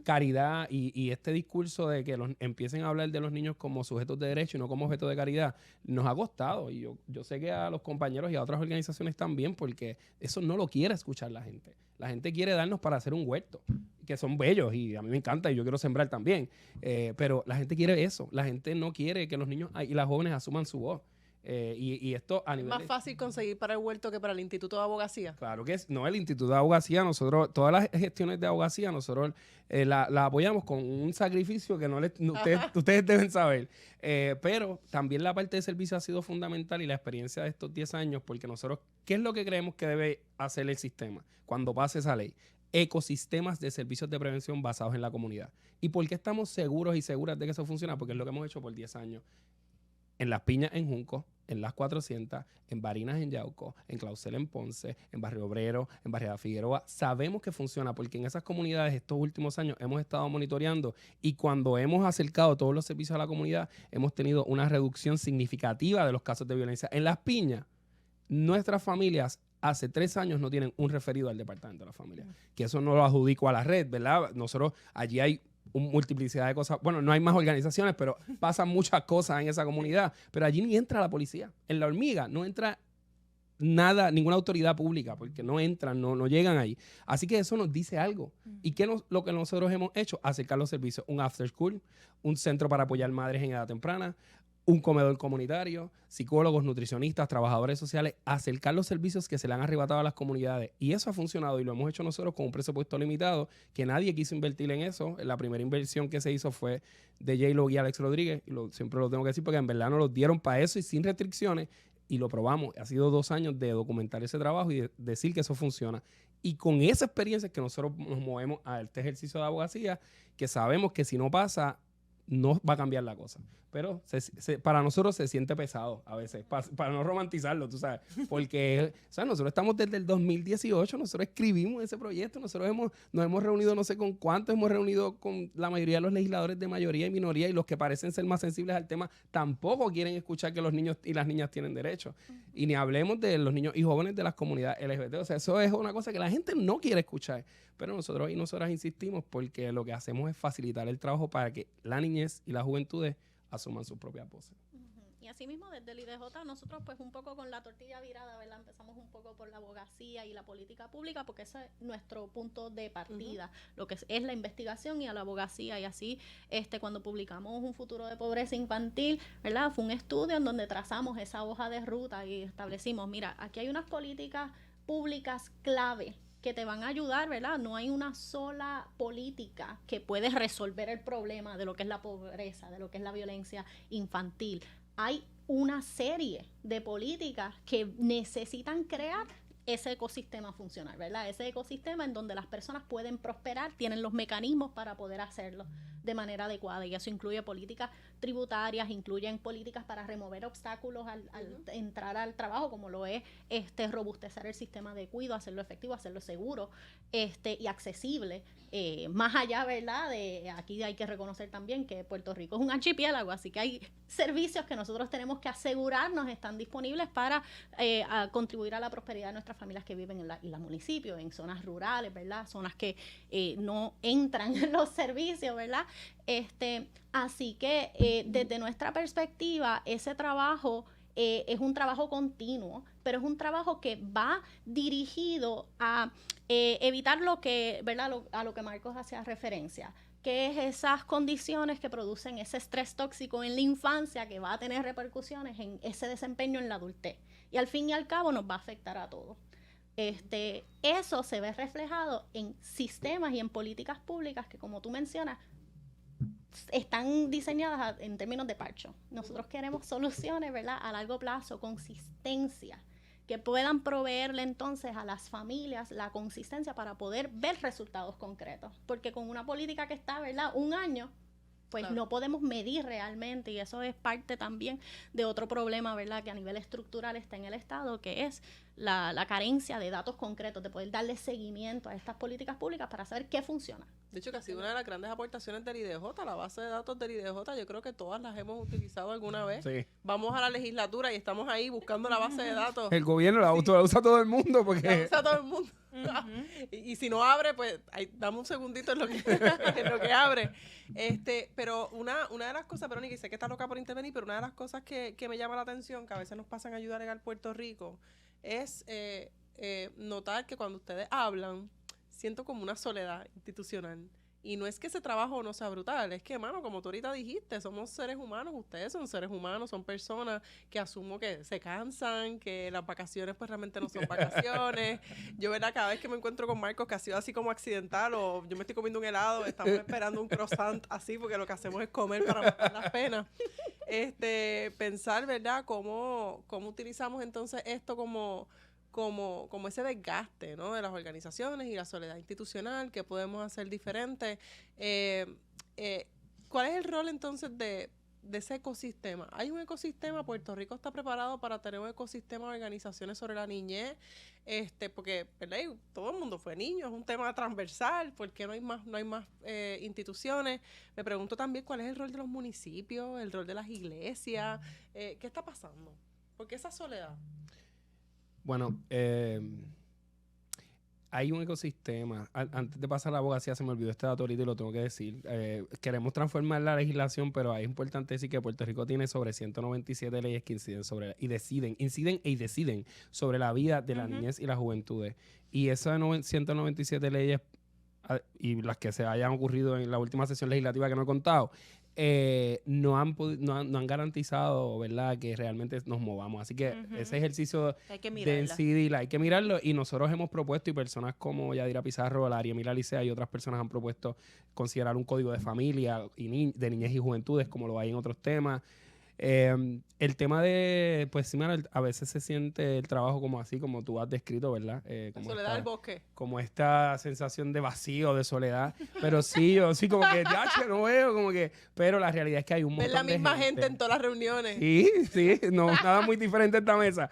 caridad y este discurso de que empiecen a hablar de los niños como sujetos de derecho y no como objetos de caridad, nos ha costado y yo sé que a los compañeros y a otras organizaciones también, porque eso no lo quiere escuchar la gente. La gente quiere darnos para hacer un huerto, que son bellos y a mí me encanta y yo quiero sembrar también, pero la gente quiere eso, la gente no quiere que los niños y las jóvenes asuman su voz. Y esto a nivel... ¿Es más fácil conseguir para el huerto que para el Instituto de Abogacía? Claro que es. No, el Instituto de Abogacía, nosotros, todas las gestiones de abogacía, nosotros la apoyamos con un sacrificio que ustedes deben saber. Pero también la parte de servicio ha sido fundamental y la experiencia de estos 10 años, porque nosotros, ¿qué es lo que creemos que debe hacer el sistema cuando pase esa ley? Ecosistemas de servicios de prevención basados en la comunidad. ¿Y por qué estamos seguros y seguras de que eso funciona? Porque es lo que hemos hecho por 10 años. En Las Piñas en Junco, en Las 400, en Barinas en Yauco, en Clausel en Ponce, en Barrio Obrero, en Barriada Figueroa. Sabemos que funciona porque en esas comunidades estos últimos años hemos estado monitoreando y cuando hemos acercado todos los servicios a la comunidad hemos tenido una reducción significativa de los casos de violencia. En Las Piñas, nuestras familias hace 3 años no tienen un referido al Departamento de la Familia. Que eso no lo adjudico a la red, ¿verdad? Nosotros allí hay multiplicidad de cosas. Bueno, no hay más organizaciones, pero pasan muchas cosas en esa comunidad. Pero allí ni entra la policía. En La Hormiga no entra nada, ninguna autoridad pública, porque no entran, no llegan ahí. Así que eso nos dice algo. ¿Y qué lo que nosotros hemos hecho? Acercar los servicios. Un after school, un centro para apoyar madres en edad temprana, un comedor comunitario, psicólogos, nutricionistas, trabajadores sociales, acercar los servicios que se le han arrebatado a las comunidades. Y eso ha funcionado y lo hemos hecho nosotros con un presupuesto limitado, que nadie quiso invertir en eso. La primera inversión que se hizo fue de J-Lo y Alex Rodríguez, y siempre lo tengo que decir porque en verdad nos lo dieron para eso y sin restricciones, y lo probamos. Ha sido 2 años de documentar ese trabajo y de decir que eso funciona. Y con esa experiencia es que nosotros nos movemos a este ejercicio de abogacía, que sabemos que si no pasa, no va a cambiar la cosa. Pero para nosotros se siente pesado a veces, para no romantizarlo, tú sabes. Porque nosotros estamos desde el 2018, nosotros escribimos ese proyecto, nosotros nos hemos reunido no sé con cuántos, hemos reunido con la mayoría de los legisladores de mayoría y minoría, y los que parecen ser más sensibles al tema tampoco quieren escuchar que los niños y las niñas tienen derechos. Y ni hablemos de los niños y jóvenes de las comunidades LGBT. O sea, eso es una cosa que la gente no quiere escuchar. Pero nosotros y nosotras insistimos porque lo que hacemos es facilitar el trabajo para que la niñez y las juventudes asuman sus propias voces. Y así mismo desde el IDJ nosotros pues un poco con la tortilla virada, ¿verdad? Empezamos un poco por la abogacía y la política pública porque ese es nuestro punto de partida, lo que es la investigación y a la abogacía. Y así cuando publicamos Un futuro de pobreza infantil, ¿verdad? Fue un estudio en donde trazamos esa hoja de ruta y establecimos, mira, aquí hay unas políticas públicas clave que te van a ayudar, ¿verdad? No hay una sola política que puede resolver el problema de lo que es la pobreza, de lo que es la violencia infantil. Hay una serie de políticas que necesitan crear ese ecosistema funcional, ¿verdad? Ese ecosistema en donde las personas pueden prosperar, tienen los mecanismos para poder hacerlo de manera adecuada, y eso incluye políticas tributarias, incluyen políticas para remover obstáculos al entrar al trabajo, como lo es robustecer el sistema de cuidado, hacerlo efectivo, hacerlo seguro y accesible, más allá, ¿verdad? Aquí hay que reconocer también que Puerto Rico es un archipiélago, así que hay servicios que nosotros tenemos que asegurarnos están disponibles para contribuir a la prosperidad de nuestras familias que viven en los municipios, en zonas rurales, ¿verdad? Zonas que no entran en los servicios, ¿verdad? Así que desde nuestra perspectiva, ese trabajo es un trabajo continuo, pero es un trabajo que va dirigido a evitar lo que, ¿verdad? A lo que Marcos hacía referencia, que es esas condiciones que producen ese estrés tóxico en la infancia que va a tener repercusiones en ese desempeño en la adultez. Y al fin y al cabo nos va a afectar a todos. Eso se ve reflejado en sistemas y en políticas públicas que, como tú mencionas, están diseñadas en términos de parcho. Nosotros queremos soluciones, ¿verdad?, a largo plazo, consistencia, que puedan proveerle entonces a las familias la consistencia para poder ver resultados concretos. Porque con una política que está, ¿verdad?, un año, pues claro, no podemos medir realmente, y eso es parte también de otro problema, ¿verdad?, que a nivel estructural está en el Estado, que es la carencia de datos concretos, de poder darle seguimiento a estas políticas públicas para saber qué funciona. De hecho, que ha sido una de las grandes aportaciones del IDJ, la base de datos del IDJ, yo creo que todas las hemos utilizado alguna vez. Sí. Vamos a la legislatura y estamos ahí buscando la base de datos. El gobierno la usa todo el mundo. Porque la usa todo el mundo. Y si no abre, pues dame un segundito en lo que abre. Pero una de las cosas, Verónica, y sé que está loca por intervenir, pero una de las cosas que me llama la atención, que a veces nos pasan a ayudar a llegar a Puerto Rico, es notar que cuando ustedes hablan, siento como una soledad institucional. Y no es que ese trabajo no sea brutal, es que, mano, como tú ahorita dijiste, somos seres humanos, ustedes son seres humanos, son personas que asumo que se cansan, que las vacaciones pues realmente no son vacaciones. Yo, ¿verdad? Cada vez que me encuentro con Marcos, que ha sido así como accidental, o yo me estoy comiendo un helado, estamos esperando un croissant así, porque lo que hacemos es comer para matar las penas. Pensar, ¿verdad?, cómo utilizamos entonces esto como ese desgaste, ¿no?, de las organizaciones y la soledad institucional, que podemos hacer diferente. ¿Cuál es el rol entonces de ese ecosistema? ¿Hay un ecosistema? ¿Puerto Rico está preparado para tener un ecosistema de organizaciones sobre la niñez? Porque, ¿verdad?, todo el mundo fue niño, es un tema transversal. ¿Por qué no hay más instituciones? Me pregunto también cuál es el rol de los municipios, el rol de las iglesias. ¿Qué está pasando? ¿Por qué esa soledad? Bueno, hay un ecosistema. Antes de pasar a la abogacía, se me olvidó este dato ahorita y lo tengo que decir. Queremos transformar la legislación, pero es importante decir que Puerto Rico tiene sobre 197 leyes que inciden sobre la vida de la niñez y las juventudes. Y esas 197 leyes, y las que se hayan ocurrido en la última sesión legislativa que no he contado, no han garantizado, ¿verdad?, que realmente nos movamos. Así que ese ejercicio de incidir, hay que mirarlo, y nosotros hemos propuesto, y personas como Yadira Pizarro, la Ariemila Licea y otras personas han propuesto considerar un código de familia de niñez y juventudes, como lo hay en otros temas. El tema de, pues sí, mano, a veces se siente el trabajo como así, como tú has descrito, ¿verdad? Como soledad del bosque. Como esta sensación de vacío, de soledad. Pero sí, yo sí, como que, ya, no veo, como que, pero la realidad es que hay un montón de la misma gente en todas las reuniones. Sí, sí, no, nada muy diferente esta mesa.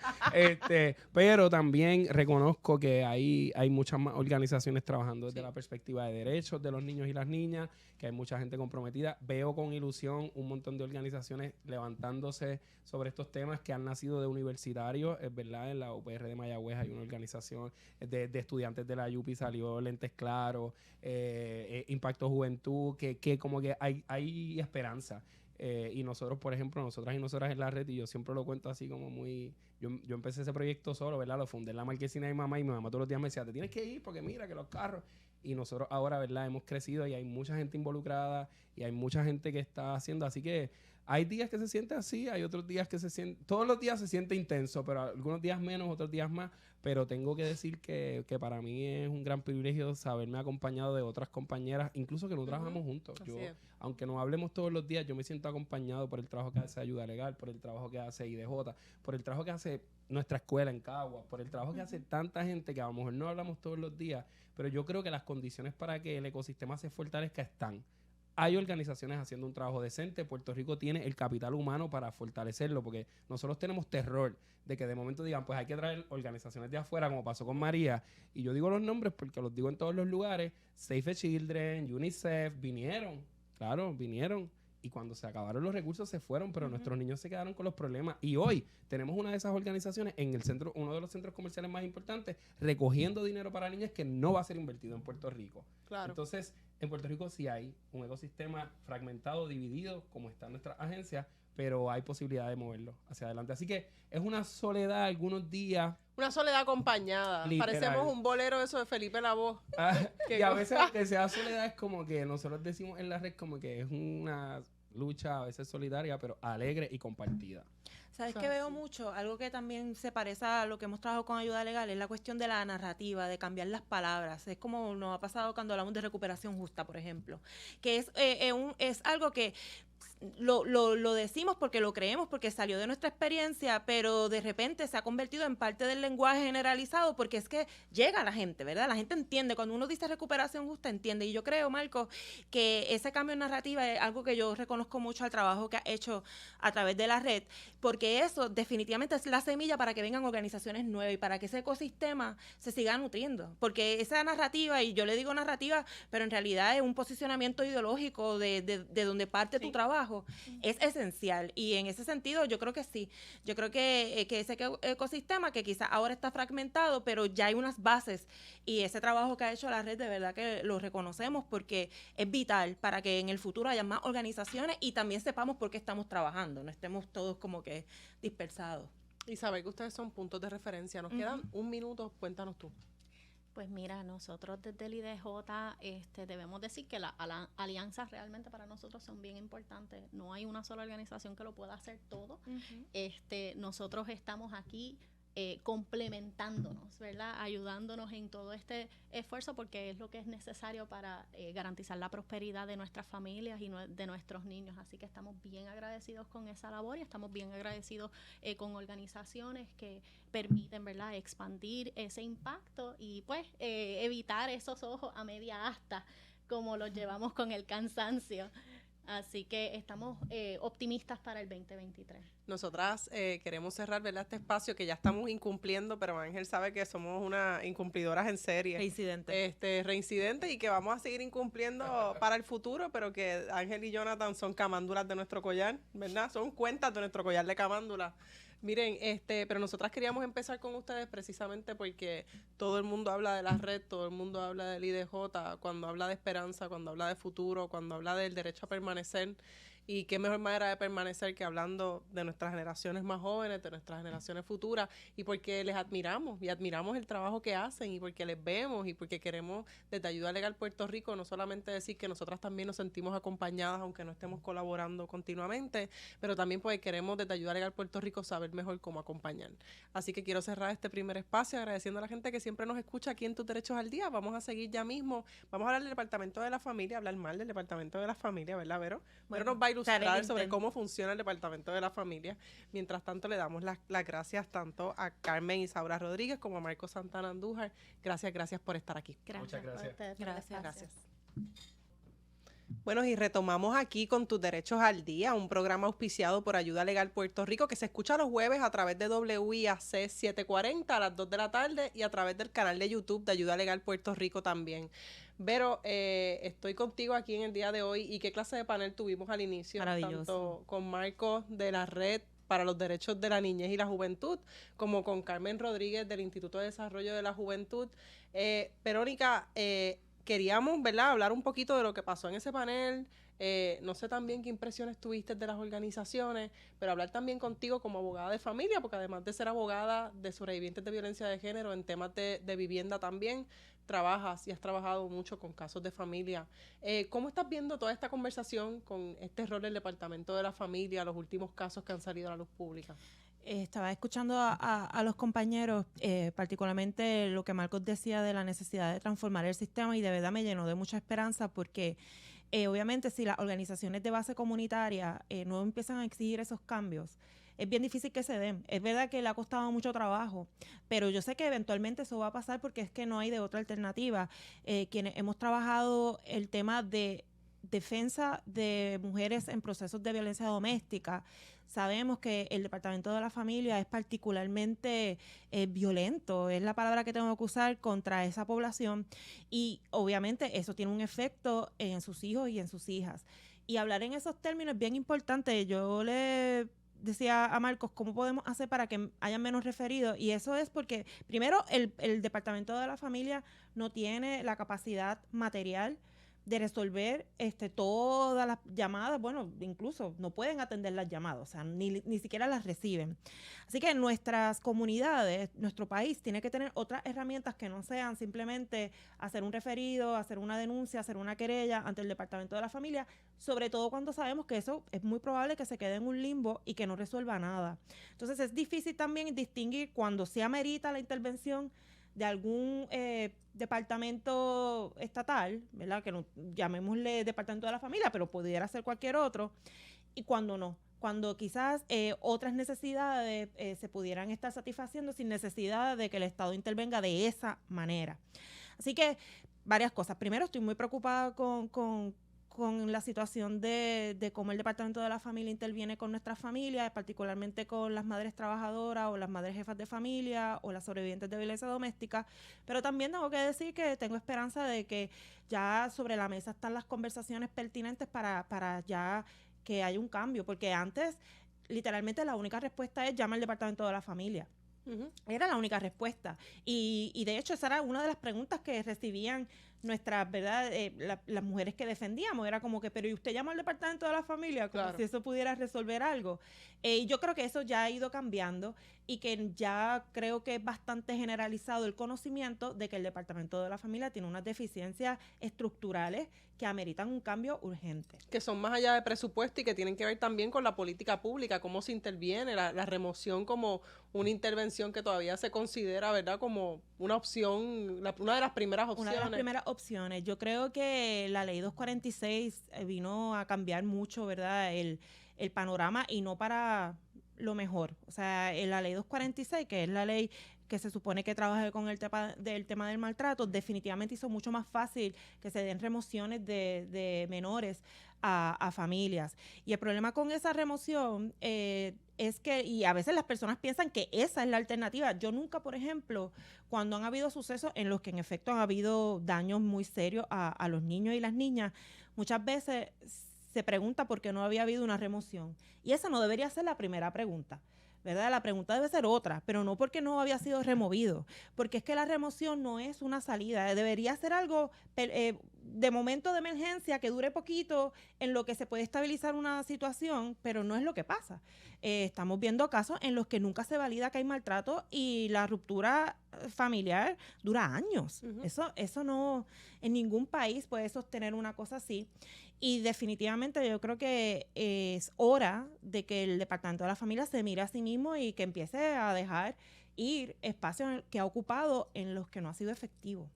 Pero también reconozco que hay muchas más organizaciones trabajando desde la perspectiva de derechos de los niños y las niñas, que hay mucha gente comprometida. Veo con ilusión un montón de organizaciones levantándose sobre estos temas que han nacido de universitarios, es verdad, en la UPR de Mayagüez hay una organización de estudiantes de la UPI, salió Lentes Claros, Impacto Juventud, que como que hay esperanza. Y nosotros, por ejemplo, nosotras y nosotras en la red, y yo siempre lo cuento así como muy... Yo empecé ese proyecto solo, ¿verdad? Lo fundé en la marquesina de mi mamá, y mi mamá todos los días me decía, te tienes que ir porque mira que los carros... Y nosotros ahora, ¿verdad? Hemos crecido y hay mucha gente involucrada y hay mucha gente que está haciendo. Así que hay días que se siente así, hay otros días que se siente... Todos los días se siente intenso, pero algunos días menos, otros días más. Pero tengo que decir que para mí es un gran privilegio saberme acompañado de otras compañeras, incluso que no trabajamos juntos. Yo, aunque no hablemos todos los días, yo me siento acompañado por el trabajo que hace Ayuda Legal, por el trabajo que hace IDJ, por el trabajo que hace nuestra escuela en Caguas, por el trabajo que hace tanta gente que a lo mejor no hablamos todos los días, pero yo creo que las condiciones para que el ecosistema se fortalezca están. Hay organizaciones haciendo un trabajo decente. Puerto Rico tiene el capital humano para fortalecerlo, porque nosotros tenemos terror de que de momento digan, pues hay que traer organizaciones de afuera, como pasó con María. Y yo digo los nombres porque los digo en todos los lugares. Save the Children, UNICEF, vinieron. Claro, vinieron. Y cuando se acabaron los recursos se fueron, pero nuestros niños se quedaron con los problemas. Y hoy tenemos una de esas organizaciones en el centro, uno de los centros comerciales más importantes, recogiendo dinero para niñas que no va a ser invertido en Puerto Rico. Claro. Entonces, en Puerto Rico sí hay un ecosistema fragmentado, dividido, como está nuestra agencia, pero hay posibilidad de moverlo hacia adelante. Así que es una soledad algunos días. Una soledad acompañada. Literal. Parecemos un bolero eso de Felipe Lavoz. Y a veces aunque sea soledad es como que nosotros decimos en la red como que es una lucha a veces solidaria, pero alegre y compartida. ¿Sabes qué veo mucho? Algo que también se parece a lo que hemos trabajado con Ayuda Legal es la cuestión de la narrativa, de cambiar las palabras. Es como nos ha pasado cuando hablamos de recuperación justa, por ejemplo, que es algo que lo decimos porque lo creemos, porque salió de nuestra experiencia, pero de repente se ha convertido en parte del lenguaje generalizado porque es que llega a la gente, ¿verdad? La gente entiende. Cuando uno dice recuperación justa, entiende. Y yo creo, Marco, que ese cambio en narrativa es algo que yo reconozco mucho al trabajo que ha hecho a través de la red, porque eso definitivamente es la semilla para que vengan organizaciones nuevas y para que ese ecosistema se siga nutriendo. Porque esa narrativa, y yo le digo narrativa, pero en realidad es un posicionamiento ideológico de donde parte tu trabajo, es esencial. Y en ese sentido yo creo que sí. Yo creo que ese ecosistema que quizás ahora está fragmentado, pero ya hay unas bases, y ese trabajo que ha hecho la red de verdad que lo reconocemos porque es vital para que en el futuro haya más organizaciones y también sepamos por qué estamos trabajando, no estemos todos como que dispersados. Y saber que ustedes son puntos de referencia. Nos quedan un minuto, cuéntanos tú. Pues mira, nosotros desde el IDJ debemos decir que las alianzas realmente para nosotros son bien importantes. No hay una sola organización que lo pueda hacer todo. Nosotros estamos aquí complementándonos, ¿verdad? Ayudándonos en todo este esfuerzo porque es lo que es necesario para garantizar la prosperidad de nuestras familias y de nuestros niños. Así que estamos bien agradecidos con esa labor y estamos bien agradecidos con organizaciones que permiten, ¿verdad?, expandir ese impacto y pues evitar esos ojos a media asta como los llevamos con el cansancio. Así que estamos optimistas para el 2023. Nosotras queremos cerrar, ¿verdad?, este espacio que ya estamos incumpliendo, pero Ángel sabe que somos unas incumplidoras en serie. Reincidentes y que vamos a seguir incumpliendo para el futuro, pero que Ángel y Jonathan son camándulas de nuestro collar, ¿verdad? Son cuentas de nuestro collar de camándulas. Miren, pero nosotras queríamos empezar con ustedes precisamente porque todo el mundo habla de la red, todo el mundo habla del IDJ, cuando habla de esperanza, cuando habla de futuro, cuando habla del derecho a permanecer. Y qué mejor manera de permanecer que hablando de nuestras generaciones más jóvenes, de nuestras generaciones futuras, y porque les admiramos, y admiramos el trabajo que hacen, y porque les vemos, y porque queremos desde Ayuda Legal Puerto Rico no solamente decir que nosotras también nos sentimos acompañadas, aunque no estemos colaborando continuamente, pero también porque queremos desde Ayuda Legal Puerto Rico saber mejor cómo acompañar. Así que quiero cerrar este primer espacio agradeciendo a la gente que siempre nos escucha aquí en Tus Derechos al Día. Vamos a seguir ya mismo, vamos a hablar del Departamento de la Familia, hablar mal del Departamento de la Familia, ¿verdad, Vero? Bueno, nos va a ilustrar sobre cómo funciona el Departamento de la Familia. Mientras tanto, le damos las gracias tanto a Carmen Isaura Rodríguez como a Marcos Santana Andújar. Gracias por estar aquí. Muchas gracias. Gracias. Bueno, y retomamos aquí con Tus Derechos al Día, un programa auspiciado por Ayuda Legal Puerto Rico que se escucha los jueves a través de WIAC 740 a las 2 de la tarde y a través del canal de YouTube de Ayuda Legal Puerto Rico también. Vero, estoy contigo aquí en el día de hoy. ¿Y qué clase de panel tuvimos al inicio? Maravilloso. Tanto con Marcos de la Red para los Derechos de la Niñez y la Juventud, como con Carmen Rodríguez del Instituto de Desarrollo de la Juventud. Verónica, queríamos, ¿verdad?, hablar un poquito de lo que pasó en ese panel. No sé también qué impresiones tuviste de las organizaciones, pero hablar también contigo como abogada de familia, porque además de ser abogada de sobrevivientes de violencia de género, en temas de vivienda también trabajas y has trabajado mucho con casos de familia. ¿Cómo estás viendo toda esta conversación con este rol del Departamento de la Familia, los últimos casos que han salido a la luz pública? Estaba escuchando a los compañeros, particularmente lo que Marcos decía de la necesidad de transformar el sistema, y de verdad me llenó de mucha esperanza porque obviamente si las organizaciones de base comunitaria no empiezan a exigir esos cambios, es bien difícil que se den. Es verdad que le ha costado mucho trabajo, pero yo sé que eventualmente eso va a pasar porque es que no hay de otra alternativa. Quienes hemos trabajado el tema de defensa de mujeres en procesos de violencia doméstica, sabemos que el Departamento de la Familia es particularmente violento, es la palabra que tengo que usar, contra esa población, y obviamente eso tiene un efecto en sus hijos y en sus hijas. Y hablar en esos términos es bien importante. Yo le decía a Marcos, ¿cómo podemos hacer para que haya menos referidos? Y eso es porque, primero, el Departamento de la Familia no tiene la capacidad material de resolver todas las llamadas. Bueno, incluso no pueden atender las llamadas, o sea, ni siquiera las reciben. Así que nuestras comunidades, nuestro país, tiene que tener otras herramientas que no sean simplemente hacer un referido, hacer una denuncia, hacer una querella ante el Departamento de la Familia, sobre todo cuando sabemos que eso es muy probable que se quede en un limbo y que no resuelva nada. Entonces es difícil también distinguir cuando se amerita la intervención de algún departamento estatal, ¿verdad?, que no, llamémosle Departamento de la Familia, pero pudiera ser cualquier otro, y cuando no, cuando quizás otras necesidades se pudieran estar satisfaciendo sin necesidad de que el Estado intervenga de esa manera. Así que varias cosas. Primero, estoy muy preocupada con la situación de cómo el Departamento de la Familia interviene con nuestras familias, particularmente con las madres trabajadoras o las madres jefas de familia o las sobrevivientes de violencia doméstica, pero también tengo que decir que tengo esperanza de que ya sobre la mesa están las conversaciones pertinentes para ya que haya un cambio, porque antes literalmente la única respuesta es llama al Departamento de la Familia. Uh-huh. Era la única respuesta, y de hecho esa era una de las preguntas que recibían nuestras, ¿verdad? Las mujeres que defendíamos, era como que, pero ¿y usted llama al Departamento de la Familia? Como claro, si eso pudiera resolver algo. Y yo creo que eso ya ha ido cambiando y que ya creo que es bastante generalizado el conocimiento de que el Departamento de la Familia tiene unas deficiencias estructurales que ameritan un cambio urgente. Que son más allá de presupuesto y que tienen que ver también con la política pública, cómo se interviene, la remoción como una intervención que todavía se considera, ¿verdad?, como una opción, una de las primeras opciones. Una de las primeras opciones. Yo creo que la ley 246 vino a cambiar mucho, ¿verdad?, el panorama, y no para lo mejor. O sea, la ley 246, que es la ley que se supone que trabaja con el tema del maltrato, definitivamente hizo mucho más fácil que se den remociones de menores a familias. Y el problema con esa remoción es que, y a veces las personas piensan que esa es la alternativa. Yo nunca, por ejemplo, cuando han habido sucesos en los que en efecto han habido daños muy serios a los niños y las niñas, muchas veces se pregunta por qué no había habido una remoción. Y esa no debería ser la primera pregunta, ¿verdad? La pregunta debe ser otra, pero no porque no había sido removido, porque es que la remoción no es una salida, debería ser algo de momento de emergencia que dure poquito en lo que se puede estabilizar una situación, pero no es lo que pasa. Estamos viendo casos en los que nunca se valida que hay maltrato y la ruptura familiar dura años. Uh-huh. Eso no, en ningún país puede sostener una cosa así. Y definitivamente yo creo que es hora de que el Departamento de la Familia se mire a sí mismo y que empiece a dejar ir espacios que ha ocupado en los que no ha sido efectivo.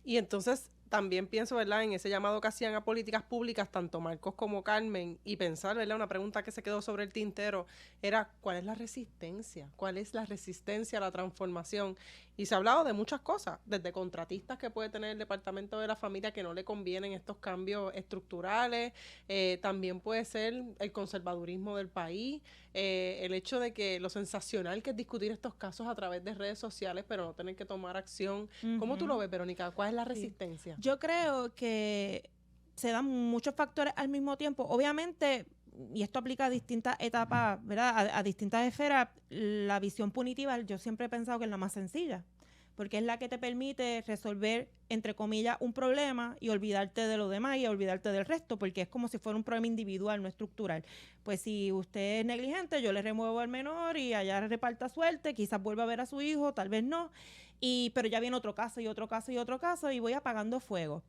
Y entonces también pienso, ¿verdad?, en ese llamado que hacían a políticas públicas, tanto Marcos como Carmen, y pensar, ¿verdad?, una pregunta que se quedó sobre el tintero era, ¿cuál es la resistencia? ¿Cuál es la resistencia a la transformación? Y se ha hablado de muchas cosas, desde contratistas que puede tener el Departamento de la Familia que no le convienen estos cambios estructurales, también puede ser el conservadurismo del país, el hecho de que lo sensacional que es discutir estos casos a través de redes sociales, pero no tener que tomar acción. ¿Cómo tú lo ves, Verónica? ¿Cuál es la resistencia? Yo creo que se dan muchos factores al mismo tiempo. Obviamente, y esto aplica a distintas etapas, ¿verdad? A distintas esferas, la visión punitiva yo siempre he pensado que es la más sencilla, porque es la que te permite resolver, entre comillas, un problema y olvidarte de lo demás y olvidarte del resto, porque es como si fuera un problema individual, no estructural. Pues si usted es negligente, yo le remuevo al menor y allá reparta suerte, quizás vuelva a ver a su hijo, tal vez no, pero ya viene otro caso y otro caso y otro caso y voy apagando fuego.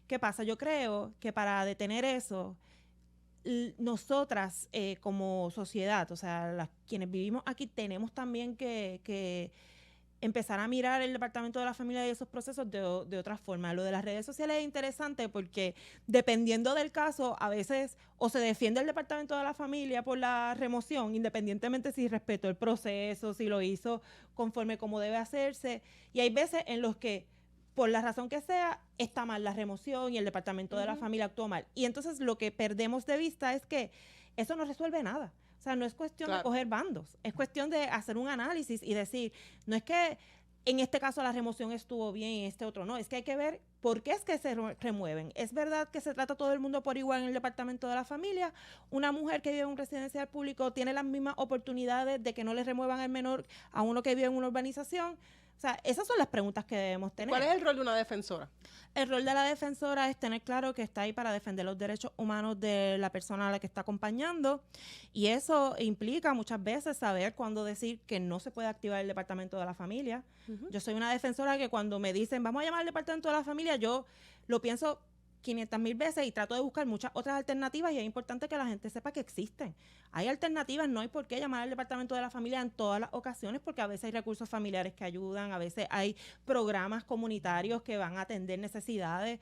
¿Qué pasa? Yo creo que para detener eso, nosotras como sociedad, o sea, quienes vivimos aquí, tenemos también que empezar a mirar el Departamento de la Familia y esos procesos de otra forma. Lo de las redes sociales es interesante porque dependiendo del caso, a veces o se defiende el Departamento de la Familia por la remoción, independientemente si respetó el proceso, si lo hizo conforme como debe hacerse, y hay veces en los que por la razón que sea, está mal la remoción y el Departamento de la Familia actuó mal. Y entonces lo que perdemos de vista es que eso no resuelve nada. O sea, no es cuestión de coger bandos, es cuestión de hacer un análisis y decir, no es que en este caso la remoción estuvo bien y en este otro no, es que hay que ver por qué es que se remueven. ¿Es verdad que se trata a todo el mundo por igual en el Departamento de la Familia? ¿Una mujer que vive en un residencial público tiene las mismas oportunidades de que no le remuevan al menor a uno que vive en una urbanización? O sea, esas son las preguntas que debemos tener. ¿Cuál es el rol de una defensora? El rol de la defensora es tener claro que está ahí para defender los derechos humanos de la persona a la que está acompañando, y eso implica muchas veces saber cuándo decir que no se puede activar el Departamento de la Familia. Yo soy una defensora que cuando me dicen vamos a llamar al Departamento de la Familia, yo lo pienso 500,000 veces y trato de buscar muchas otras alternativas, y es importante que la gente sepa que existen. Hay alternativas, no hay por qué llamar al Departamento de la Familia en todas las ocasiones, porque a veces hay recursos familiares que ayudan, a veces hay programas comunitarios que van a atender necesidades,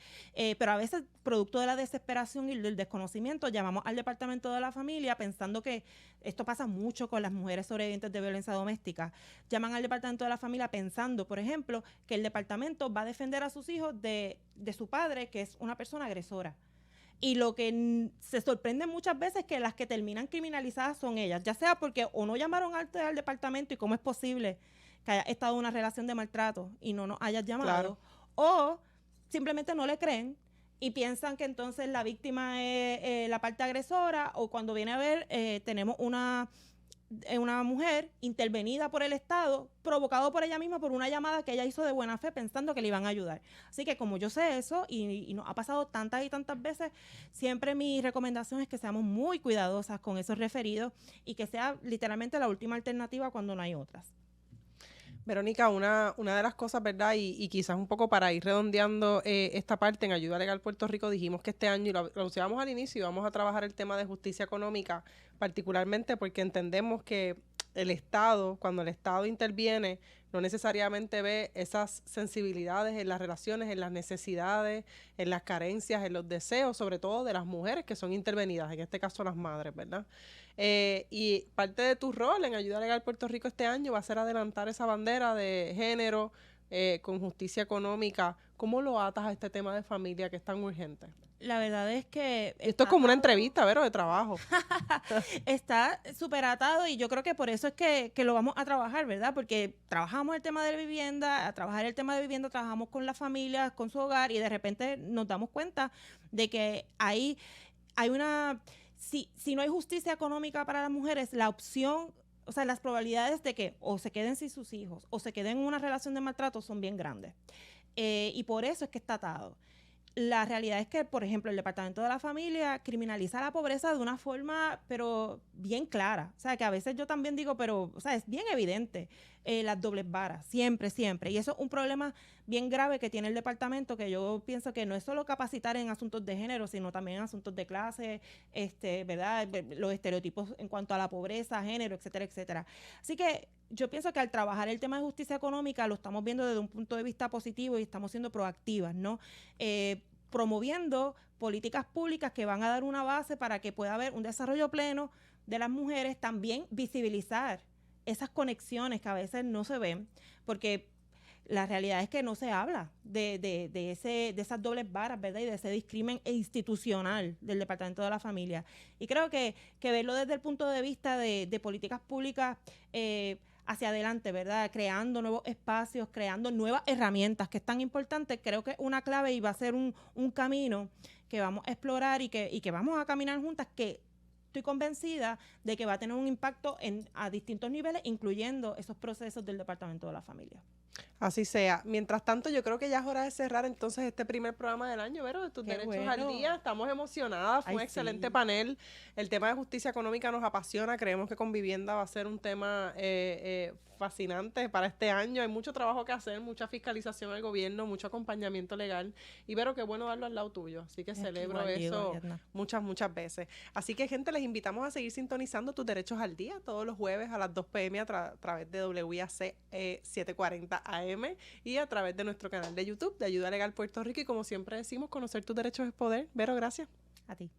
pero a veces, producto de la desesperación y del desconocimiento, llamamos al Departamento de la Familia pensando que esto pasa mucho con las mujeres sobrevivientes de violencia doméstica. Llaman al Departamento de la Familia pensando, por ejemplo, que el departamento va a defender a sus hijos de su padre, que es una persona agresora. Y lo que se sorprende muchas veces es que las que terminan criminalizadas son ellas, ya sea porque o no llamaron al departamento y cómo es posible que haya estado en una relación de maltrato y no nos hayas llamado, o simplemente no le creen y piensan que entonces la víctima es la parte agresora, o cuando viene a ver tenemos una mujer intervenida por el Estado, provocado por ella misma por una llamada que ella hizo de buena fe pensando que le iban a ayudar. Así que como yo sé eso y nos ha pasado tantas y tantas veces, siempre mi recomendación es que seamos muy cuidadosas con esos referidos y que sea literalmente la última alternativa cuando no hay otras. Verónica, una de las cosas, ¿verdad? Y quizás un poco para ir redondeando esta parte en Ayuda Legal Puerto Rico, dijimos que este año, y lo anunciábamos al inicio, íbamos a trabajar el tema de justicia económica, particularmente porque entendemos que el Estado, cuando el Estado interviene, no necesariamente ve esas sensibilidades en las relaciones, en las necesidades, en las carencias, en los deseos, sobre todo de las mujeres que son intervenidas, en este caso las madres, ¿verdad? Y parte de tu rol en Ayuda Legal Puerto Rico este año va a ser adelantar esa bandera de género con justicia económica. ¿Cómo lo atas a este tema de familia que es tan urgente? La verdad es que... Esto es como una entrevista, Vero, de trabajo. Está súper atado, y yo creo que por eso es que lo vamos a trabajar, ¿verdad? Porque trabajamos el tema de la vivienda, a trabajar el tema de vivienda trabajamos con las familias, con su hogar, y de repente nos damos cuenta de que hay una... Si no hay justicia económica para las mujeres, la opción, o sea, las probabilidades de que o se queden sin sus hijos o se queden en una relación de maltrato son bien grandes. Y por eso es que está atado. La realidad es que, por ejemplo, el Departamento de la Familia criminaliza la pobreza de una forma, pero bien clara. O sea, que a veces yo también digo, pero, o sea, es bien evidente. las dobles varas, siempre. Y eso es un problema bien grave que tiene el departamento, que yo pienso que no es solo capacitar en asuntos de género, sino también en asuntos de clase, ¿verdad? Los estereotipos en cuanto a la pobreza, género, etcétera, etcétera. Así que yo pienso que al trabajar el tema de justicia económica lo estamos viendo desde un punto de vista positivo y estamos siendo proactivas, ¿no? Promoviendo políticas públicas que van a dar una base para que pueda haber un desarrollo pleno de las mujeres, también visibilizar esas conexiones que a veces no se ven, porque la realidad es que no se habla de esas dobles varas, ¿verdad? Y de ese discrimen institucional del Departamento de la Familia. Y creo que verlo desde el punto de vista de políticas públicas hacia adelante, ¿verdad? Creando nuevos espacios, creando nuevas herramientas, que es tan importante, creo que es una clave y va a ser un camino que vamos a explorar y que vamos a caminar juntas, que estoy convencida de que va a tener un impacto a distintos niveles, incluyendo esos procesos del Departamento de la Familia. Así sea. Mientras tanto, yo creo que ya es hora de cerrar entonces este primer programa del año, Vero, de tus derechos al día. Estamos emocionadas, fue un excelente panel. El tema de justicia económica nos apasiona, creemos que con vivienda va a ser un tema fascinante para este año. Hay mucho trabajo que hacer, mucha fiscalización al gobierno, mucho acompañamiento legal. Y Vero, qué bueno darlo al lado tuyo. Así que celebro eso muchas veces. Así que, gente, les invitamos a seguir sintonizando Tus Derechos al Día todos los jueves a las 2 p.m. a través de WIAC 740 AM y a través de nuestro canal de YouTube de Ayuda Legal Puerto Rico. Y como siempre decimos, conocer tus derechos es poder. Vero, gracias. A ti.